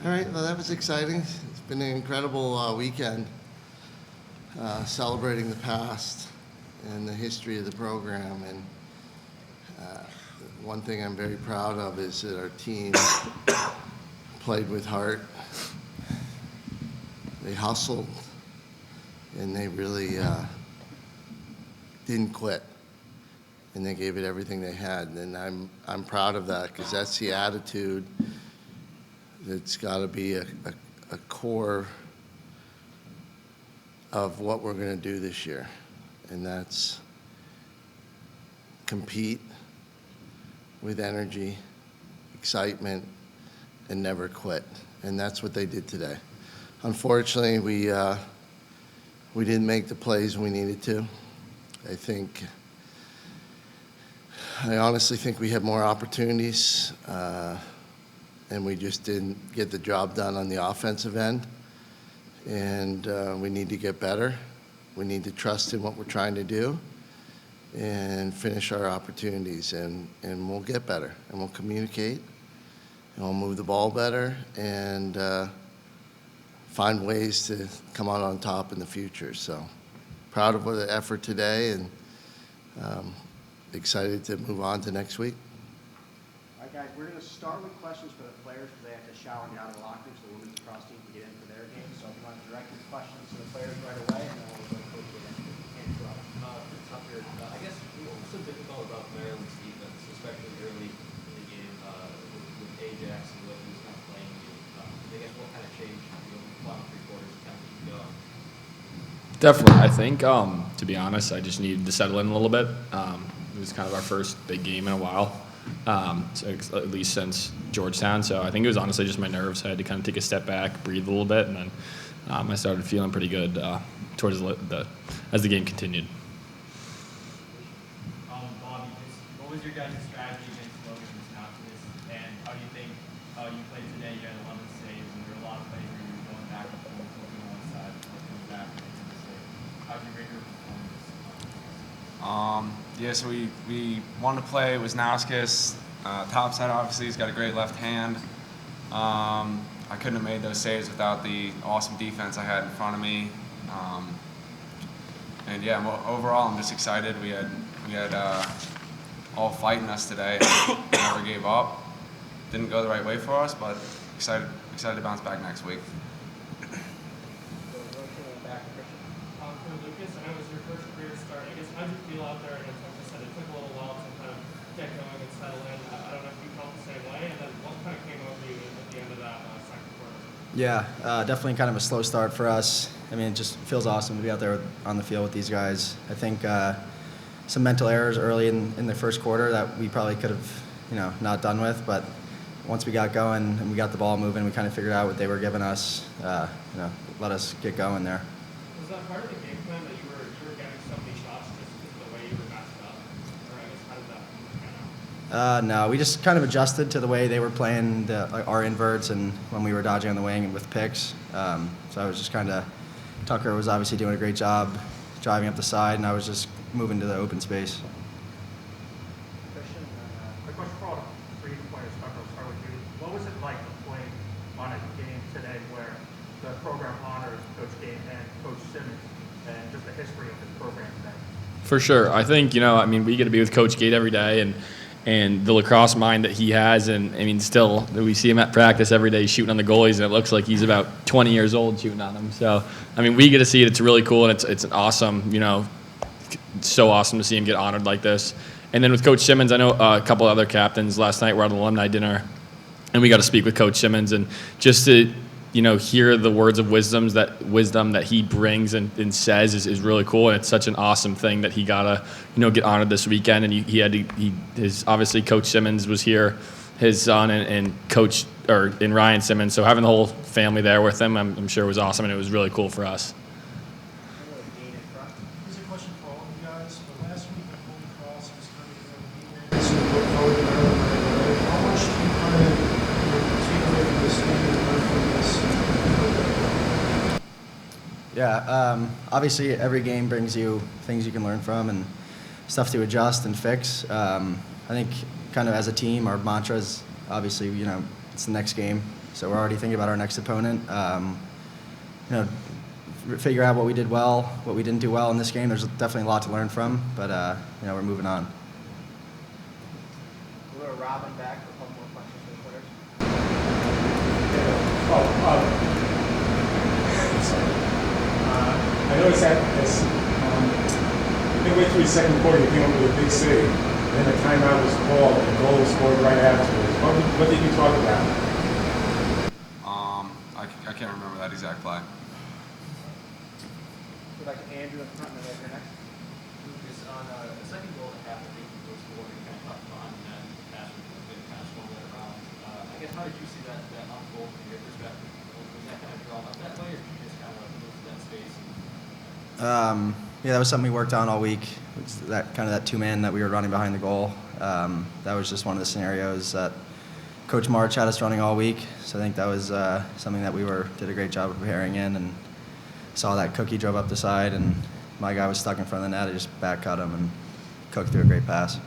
All right, well, that was exciting. It's been an incredible weekend celebrating the past and the history of the program. And one thing I'm very proud of is that our team played with heart. They hustled, and they really didn't quit. And they gave it everything they had. And I'm proud of that because that's the attitude that's got to be a core of what we're going to do this year. And that's compete with energy, excitement, and never quit. And that's what they did today. Unfortunately, we didn't make the plays we needed to. I honestly think we had more opportunities, and we just didn't get the job done on the offensive end. And we need to get better. We need to trust in what we're trying to do and finish our opportunities, and we'll get better, and we'll communicate, and we'll move the ball better, and find ways to come out on top in the future. So proud of the effort today, and excited to move on to next week. All right, guys, we're going to start with questions for the players because they have to shower and get out of the locker room so the women's lacrosse team can get in for their game. So if you want to direct your questions to the players right away, and then we'll go to Coach Andrew. It's tough here. I guess what was so difficult about Maryland's defense, especially early in the game with Ajax and what he was kind of playing you. I guess what kind of changed in the final three quarters to kind of keep going? Definitely. I think, to be honest, I just needed to settle in a little bit. It was kind of our first big game in a while, so at least since Georgetown. So I think it was honestly just my nerves. I had to kind of take a step back, breathe a little bit, and then I started feeling pretty good towards as the game continued. Bobby, what was your guys' strategy against Logan and Syracuse, and how do you think you played today? You had 11 saves, and there were a lot of plays where you were going back and forth, looking on one side, looking back, and making a save. How did you rate your performance? So we wanted to play Wisnauskas. Topside, obviously, he's got a great left hand. I couldn't have made those saves without the awesome defense I had in front of me. Overall, I'm just excited. We had all fighting us today. Never gave up. Didn't go the right way for us, but excited to bounce back next week. For Lucas, I know it was your first career start. I guess how did you feel out there? And like I said, it took a little while to kind of get going and settle in. I don't know if you felt the same way. And then what kind of came over you at the end of that second quarter? Yeah, definitely kind of a slow start for us. I mean, it just feels awesome to be out there on the field with these guys. I think some mental errors early in the first quarter that we probably could have, not done with. But once we got going and we got the ball moving, we kind of figured out what they were giving us. Let us get going there. Was that part of the game plan that you were getting so many shots just because of the way you were matched up? Or I guess how did that pan out? No, we just kind of adjusted to the way they were playing our inverts and when we were dodging on the wing and with picks. So I was just Tucker was obviously doing a great job driving up the side, and I was just moving to the open space. Christian, a question for all three players. Tucker, I'll start with you. What was it like to play on a game today where the program honors Coach Gator and Coach Simmons and just the history of this program today? For sure. I think, we get to be with Coach Gate every day, and the lacrosse mind that he has, and still we see him at practice every day shooting on the goalies, and it looks like he's about 20 years old shooting on them. So, we get to see it. It's really cool, and it's an awesome, it's so awesome to see him get honored like this. And then with Coach Simmons, I know a couple other captains last night were at an alumni dinner, and we got to speak with Coach Simmons, and just to hear the words of wisdom that he brings and says is really cool, and it's such an awesome thing that he got to get honored this weekend. And obviously Coach Simmons was here, his son and Ryan Simmons. So having the whole family there with him, I'm sure was awesome, and it was really cool for us. Here's a question for all of you guys. But last week at Holy Cross was kind of how much do you kind of take away from this game and learn from this? Yeah, obviously every game brings you things you can learn from and stuff to adjust and fix. I think kind of as a team, our mantra is obviously, it's the next game. So we're already thinking about our next opponent. Figure out what we did well, what we didn't do well in this game. There's definitely a lot to learn from, but we're moving on. We'll go to Robin back for a couple more questions for the players. I noticed that midway through the second quarter, you came up with a big save. Then a timeout was called, and a goal was scored right afterwards. What did you talk about? I can't remember that exact play. Go back to Andrew in front, and then over next. Lucas, on the second goal at half, I think you were scored and kind of up behind that pass was kind of swung that around. I guess how did you see that unfold from your perspective? Was that kind of drawn up that way, or did you just kind of move to that space? That was something we worked on all week. It's that two-man that we were running behind the goal. That was just one of the scenarios that Coach March had us running all week. So I think that was something that we did a great job of preparing in, and saw that Cookie drove up the side, and my guy was stuck in front of the net. I just back cut him, and Cook threw a great pass.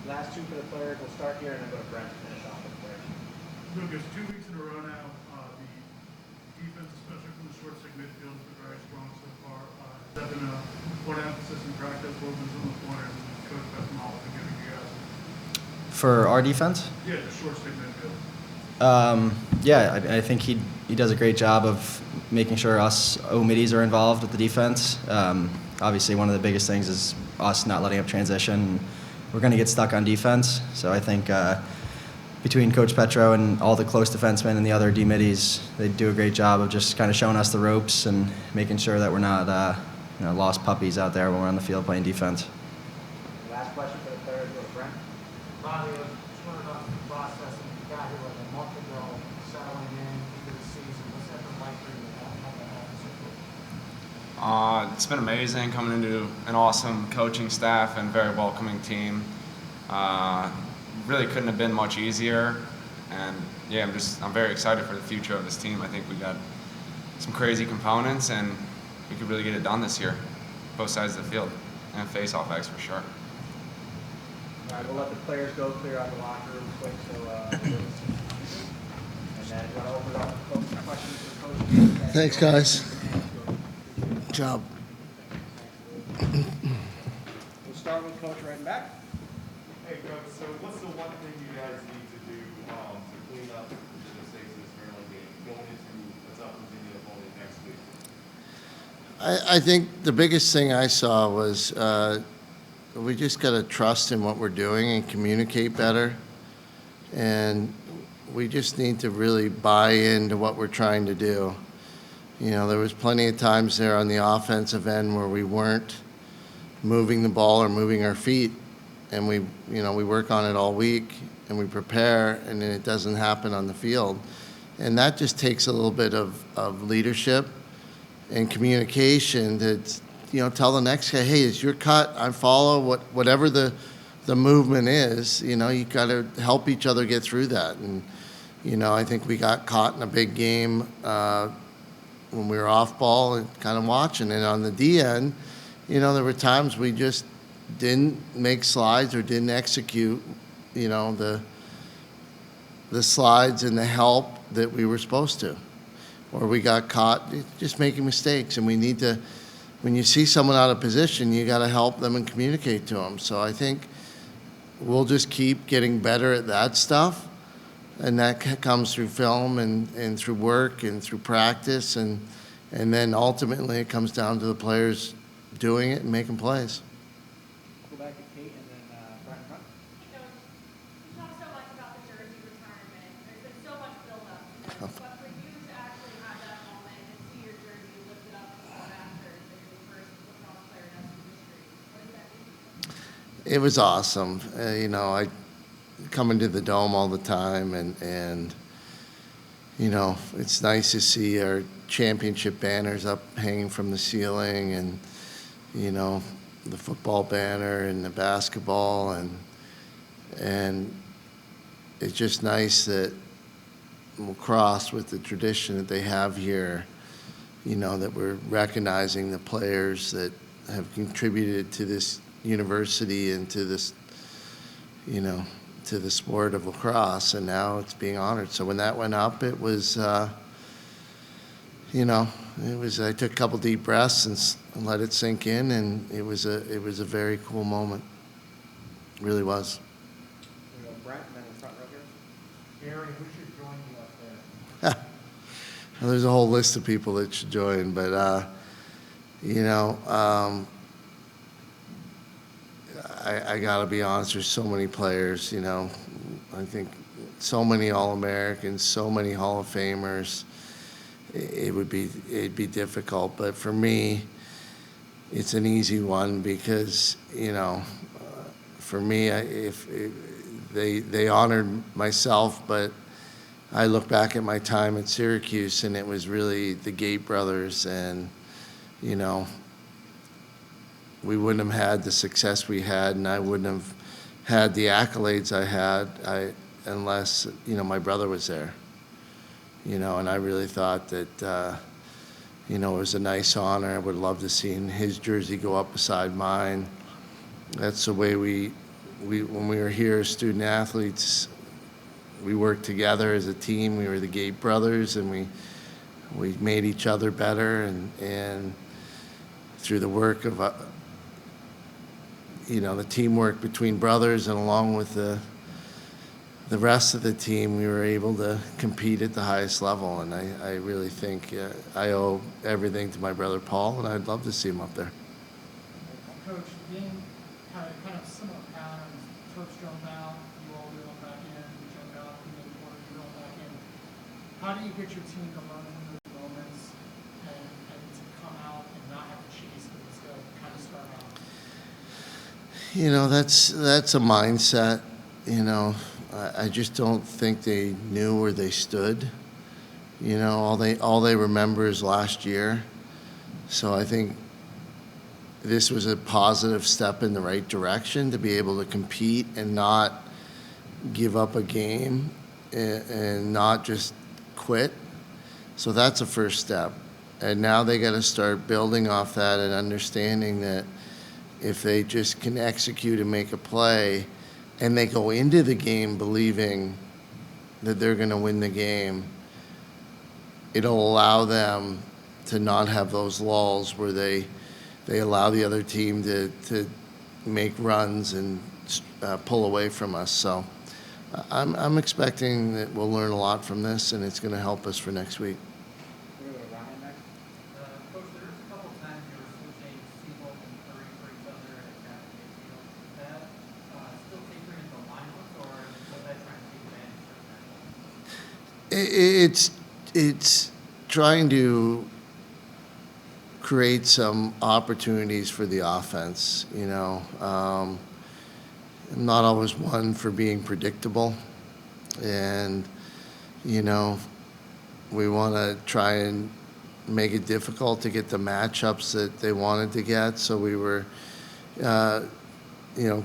Last two for the players. We'll start here and then go to Brent to finish off with the players. Lucas, 2 weeks in a row now, the defense, especially from the short stick midfield, has been very strong so far. Has that been a point of emphasis in practice? What have been some of the pointers and Coach Bethmall has been giving you guys? For our defense? Yeah, the short stick midfield. I think he does a great job of making sure us middies are involved with the defense. Obviously, one of the biggest things is us not letting up transition. We're going to get stuck on defense. So I think between Coach Petro and all the close defensemen and the other D-middies, they do a great job of just kind of showing us the ropes and making sure that we're not lost puppies out there when we're on the field playing defense. Last question for the players. Go to Brent. Ronnie, I just wondering about the process, and you got here like a month ago, settling into the season. What's that been like for you? How that happened so quick? It's been amazing coming into an awesome coaching staff and very welcoming team. Really couldn't have been much easier, and yeah, I'm very excited for the future of this team. I think we got some crazy components, and we could really get it done this year, both sides of the field, and face-off X for sure. All right, we'll let the players go clear out the locker room quick. And then we'll open it up for questions for Coach. Thanks, guys. Good job. We'll start with Coach right back. Hey, Coach, so what's the one thing you guys need to do to clean up the mistakes in this Maryland game going into a tough Virginia opponent next week? I think the biggest thing I saw was we just got to trust in what we're doing and communicate better. And we just need to really buy into what we're trying to do. There was plenty of times there on the offensive end where we weren't moving the ball or moving our feet. And we work on it all week, and we prepare, and then it doesn't happen on the field. And that just takes a little bit of leadership and communication to, tell the next guy, hey, it's your cut, I follow, whatever the movement is, you got to help each other get through that. And, I think we got caught in a big game when we were off ball and kind of watching. And on the D end, there were times we just didn't make slides or didn't execute, the slides and the help that we were supposed to. Or we got caught just making mistakes. And we need to, when you see someone out of position, you got to help them and communicate to them. So I think we'll just keep getting better at that stuff. And that comes through film and through work and through practice. And then ultimately it comes down to the players doing it and making plays. Go back to Kate and then Brent in front. You talk so much about the jersey retirement. There's been so much build-up to this. But for you to actually have that moment and see your jersey lifted up before and after that you're the first lacrosse player in SU history, what does that mean? It was awesome. I come into the Dome all the time, and it's nice to see our championship banners up hanging from the ceiling, and the football banner and the basketball, and it's just nice that lacrosse, with the tradition that they have here, that we're recognizing the players that have contributed to this university and to this, to the sport of lacrosse, and now it's being honored. So when that went up, it was, I took a couple deep breaths and let it sink in, and it was a very cool moment. It really was. We go Brent, and then in front row here. Gary, who should join you up there? Well, there's a whole list of people that should join, but I got to be honest. There's so many players. I think so many All-Americans, so many Hall of Famers. It'd be difficult, but for me, it's an easy one because for me, they honored myself, but I look back at my time at Syracuse, and it was really the Gate brothers, and we wouldn't have had the success we had, and I wouldn't have had the accolades I had unless my brother was there. And I really thought that it was a nice honor. I would love to see his jersey go up beside mine. That's the way we when we were here as student athletes, we worked together as a team. We were the Gate brothers, and we made each other better, and through the work of the teamwork between brothers and along with the rest of the team, we were able to compete at the highest level. And I really think I owe everything to my brother Paul, and I'd love to see him up there. Coach, being kind of similar patterns, Terps jump out, you all reel back in, you jump out, you maybe one you reel back in. How do you get your team to learn in those moments and to come out and not have to chase, but instead kind of start out? That's a mindset. I just don't think they knew where they stood. All they remember is last year. So I think this was a positive step in the right direction to be able to compete and not give up a game and not just quit. So that's a first step. And now they got to start building off that and understanding that if they just can execute and make a play, and they go into the game believing that they're going to win the game, it'll allow them to not have those lulls where they allow the other team to make runs and pull away from us. So I'm expecting that we'll learn a lot from this, and it's going to help us for next week. We go to Ryan next. Coach, there was a couple times you were switching Seabolt and Curry for each other at Captain Mayfield. Is that still tapering into lineups, or was that trying to take advantage of that? It's trying to create some opportunities for the offense. I'm not always one for being predictable, and we want to try and make it difficult to get the matchups that they wanted to get. So we were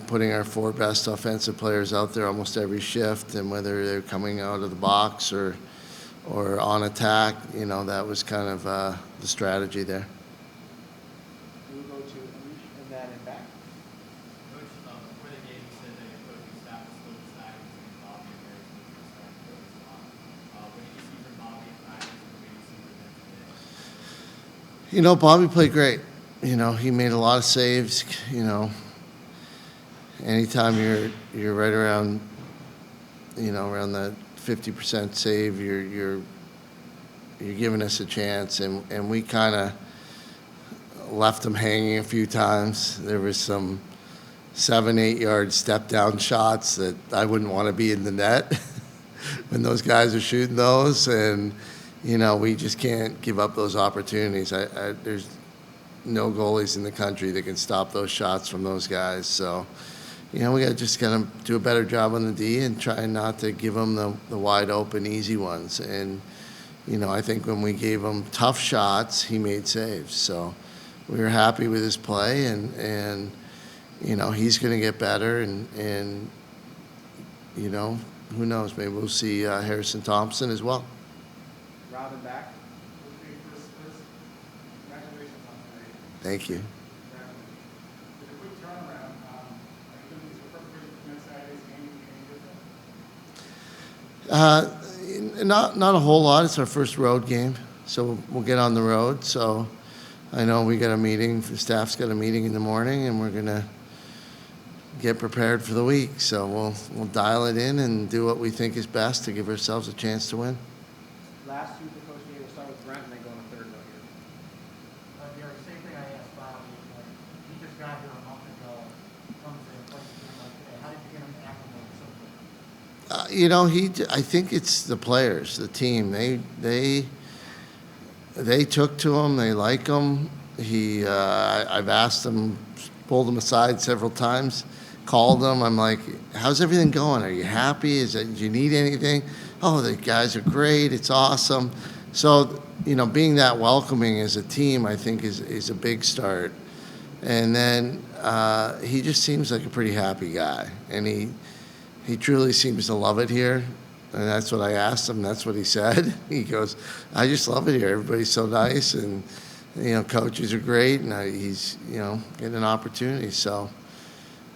putting our four best offensive players out there almost every shift, and whether they're coming out of the box or on attack, that was kind of the strategy there. We'll go to Anish and then in back. Coach, before the game, you said that your coaching staff was still deciding between Bobby and Harrison for the starting coach spot. What did you see from Bobby in practice, and what did you see from him today? Bobby played great. He made a lot of saves. Anytime you're right around, around that 50% save, you're giving us a chance, and we kind of left him hanging a few times. There was some 7-8 yard step down shots that I wouldn't want to be in the net when those guys are shooting those, and we just can't give up those opportunities. There's no goalies in the country that can stop those shots from those guys. So, we got to just kind of do a better job on the D and try not to give them the wide open, easy ones. And, I think when we gave him tough shots, he made saves. So we were happy with his play, and he's going to get better. And who knows? Maybe we'll see Harrison Thompson as well. Robin back. Congratulations on today. Thank you. With a quick turnaround, are you going to use your preparation for next Saturday's game? Anything different? Not a whole lot. It's our first road game, so we'll get on the road. So I know we got a meeting, the staff's got a meeting in the morning, and we're gonna get prepared for the week. So we'll dial it in and do what we think is best to give ourselves a chance to win. Last year, the coach game will start with Brent and then go on the third row here. Gary, same thing I asked Bobby, like, he just got here a month ago, comes in, plays a game like today, how did you get him to acclimate so quickly? I think it's the players, the team. They took to him. They like him. I've asked him, pulled him aside several times, called him. I'm like, "How's everything going? Are you happy? Do you need anything?" "Oh, the guys are great. It's awesome." So, being that welcoming as a team, I think is a big start. And then he just seems like a pretty happy guy, and he truly seems to love it here. And that's what I asked him. That's what he said. He goes, "I just love it here. Everybody's so nice, and coaches are great, and he's getting an opportunity." So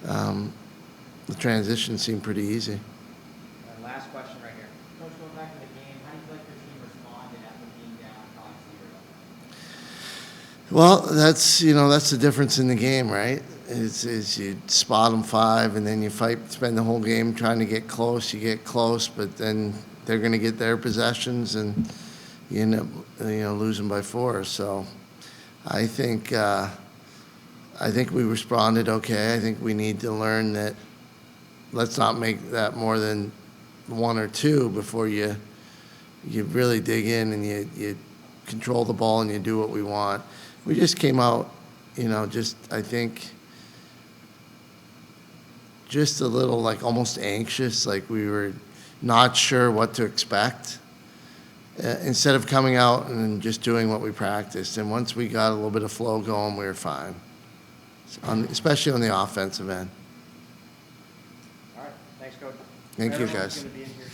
the transition seemed pretty easy. Last question right here. Coach, going back to the game, how do you feel like your team responded after being down 5-0? Well, that's the difference in the game, right? Is you spot them 5, and then you spend the whole game trying to get close. You get close, but then they're going to get their possessions, and you end up losing by 4. So I think we responded okay. I think we need to learn that. Let's not make that more than 1 or 2 before you really dig in and you control the ball and you do what we want. We just came out, I think, just a little like almost anxious, like we were not sure what to expect, instead of coming out and just doing what we practiced. And once we got a little bit of flow going, we were fine, especially on the offensive end. All right. Thanks, Coach. Thank you, Everyone's guys. gonna be in here